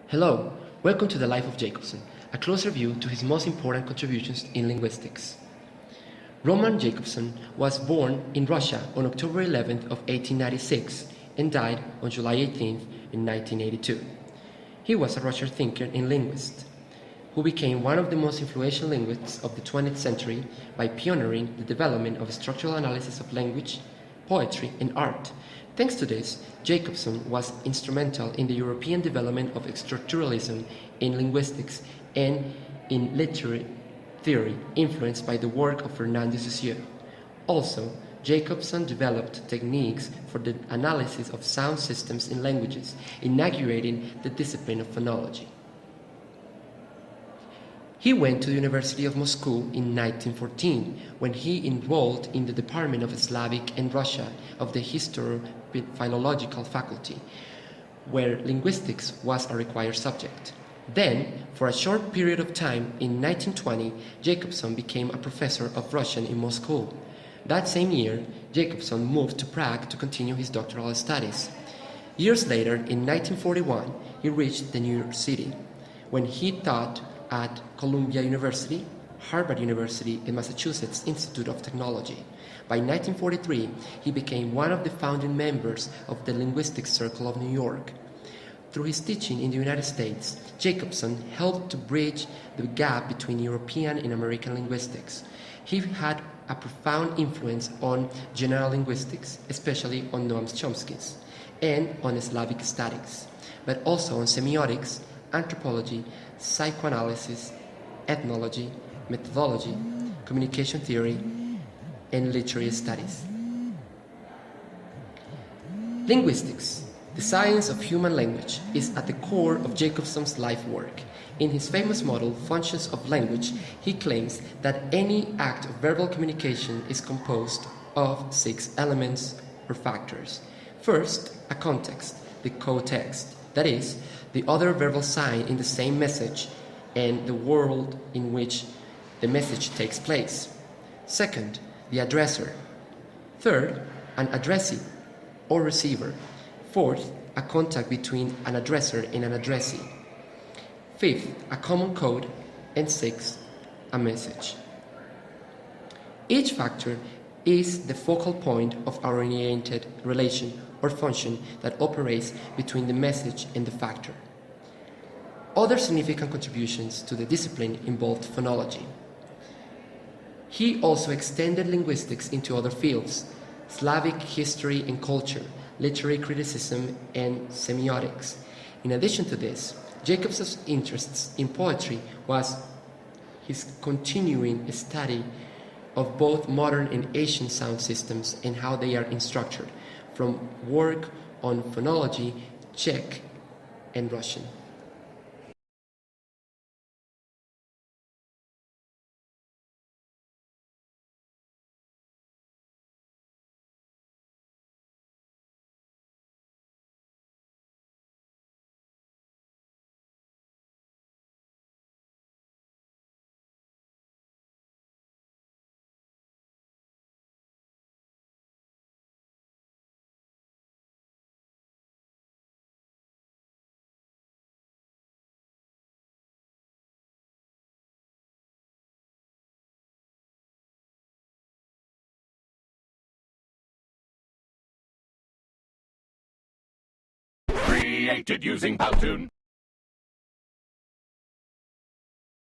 Hello, welcome to the life of Jakobson, a closer view to his most important contributions in linguistics. Roman Jakobson was born in Russia on October 11th of 1896 and died on July 18th in 1982. He was a Russian thinker and linguist who became one of the most influential linguists of the 20th century by pioneering the development of structural analysis of language, poetry, and art. Thanks to this, Jakobson was instrumental in the European development of structuralism in linguistics and in literary theory, influenced by the work of Fernand de Saussure. Also, Jakobson developed techniques for the analysis of sound systems in languages, inaugurating the discipline of phonology. He went to the University of Moscow in 1914 when he enrolled in the Department of Slavic and Russia of the Histoire-Philological faculty, where linguistics was a required subject. Then, for a short period of time in 1920, Jakobson became a professor of Russian in Moscow. That same year, Jakobson moved to Prague to continue his doctoral studies. Years later, in 1941, he reached the New York City, when he taught at Columbia University, Harvard University, and Massachusetts Institute of Technology. By 1943, he became one of the founding members of the Linguistics Circle of New York. Through his teaching in the United States, Jakobson helped to bridge the gap between European and American linguistics. He had a profound influence on general linguistics, especially on Noam Chomsky's, and on Slavic studies, but also on semiotics, anthropology, psychoanalysis, ethnology, methodology, communication theory, and literary studies. Linguistics, the science of human language, is at the core of Jakobson's life work. In his famous model, Functions of Language, he claims that any act of verbal communication is composed of 6 elements or factors. First, a context, the co-text, that is, the other verbal sign in the same message and the world in which the message takes place. Second, the addresser. Third, an addressee or receiver. Fourth, a contact between an addresser and an addressee. Fifth, a common code. And sixth, a message. Each factor is the focal point of our oriented relation or function that operates between the message and the factor. Other significant contributions to the discipline involved phonology. He also extended linguistics into other fields: Slavic history and culture, literary criticism, and semiotics. In addition to this, Jakobson's interests in poetry was his continuing study of both modern and ancient sound systems and how they are structured, from work on phonology, Czech, and Russian. Created using Powtoon.